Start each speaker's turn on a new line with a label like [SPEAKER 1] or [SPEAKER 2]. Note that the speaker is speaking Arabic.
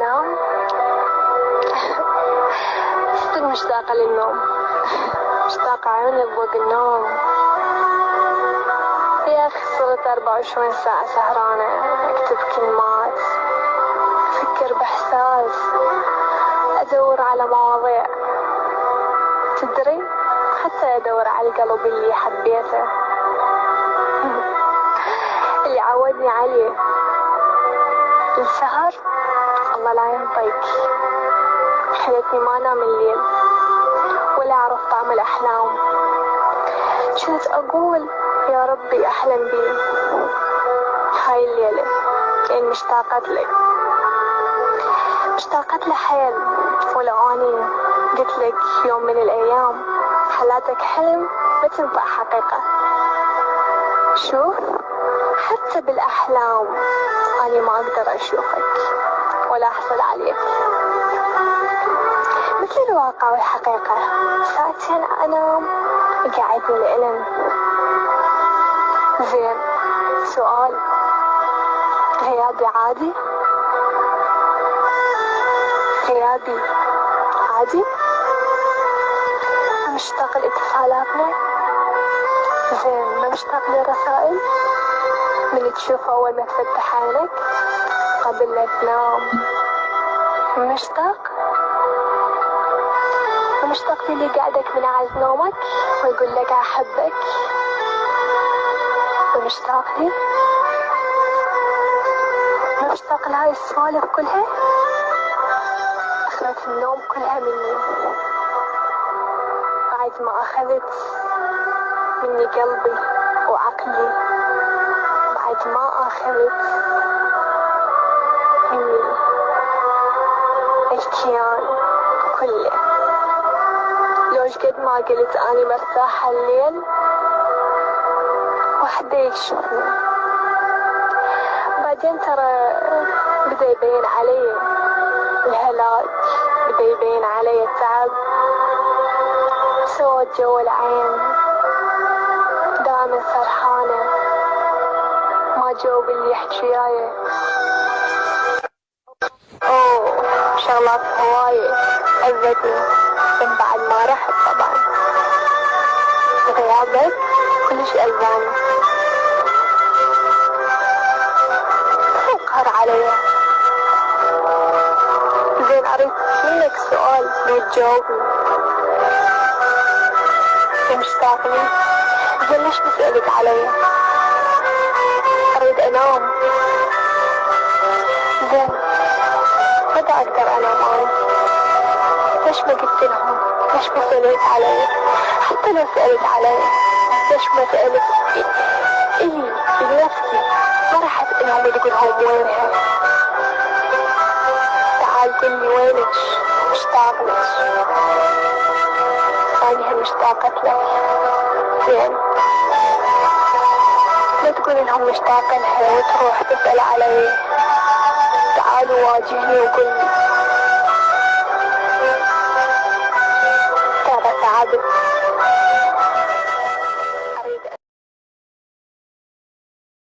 [SPEAKER 1] انام. صدق مشتاقة للنوم، مشتاقة عيوني بوق النوم. يا اخي صرت 24 ساعة سهرانة اكتب كلمات، افكر باحساس، ادور على مواضيع. تدري حتى ادور على القلب اللي حبيته اللي عودني عليه. السهر الله لا ينطيك، خلتني ما انام الليل ولا اعرف طعم الاحلام. كنت اقول يا ربي احلم بي هاي الليلة، لان مشتاقة لك، مشتاقة لحيل. ولو اني قلت لك يوم من الايام حلاتك حلم ما تنفع حقيقة. شوف حتى بالاحلام اني ما اقدر اشوفك ولا احصل عليك. مثل الواقع والحقيقة، ساعتين انام وقاعد بالألم. زين سؤال، غيابي عادي؟ غيابي عادي؟ ما مشتاق لاتصالاتنا؟ زين ما مشتاق للرسائل من تشوف اول ما تفتح عينك قبل لا تنام؟ مشتاق؟ مشتاق لي قاعدك من عز نومك ويقول لك احبك؟ مشتاق لي؟ مشتاق لهاي السوالف كلها؟ اخذت النوم كلها مني بعد ما اخذت مني قلبي وعقلي، بعد ما اخذت مني الكيان كله. لوش قد ما قلت اني مرتاحة الليل وحده يكشفني، بعدين ترى بدا يبين علي الهلاك، بدا يبين علي التعب، سوت جو العين. دائما فرحانة ما جاوب اللي يحكي وياي. اوه شغلات هواية أذتني من بعد ما رحت. طبعا غيابك كلش أذاني، قهر علي. زين أريد منك سؤال ما تجاوبني. مشتاقني؟ زين ليش بسألك علي؟ أريد أنام. زين متى أقدر أنام أنا؟ ليش ما قلت لهم؟ ليش ما سألت علي؟ حتى لو سألت علي ليش ما سألت إلي بنفسي؟ ما راح أسألهم تقول لهم وينها. تعال قل لي وينك، مشتاق لك. أنا هم مشتاقة لك. زين لا تقول لهم مشتاقة لها وتروح تسأل علي. تعال واجهني وقل لي ترى تعبت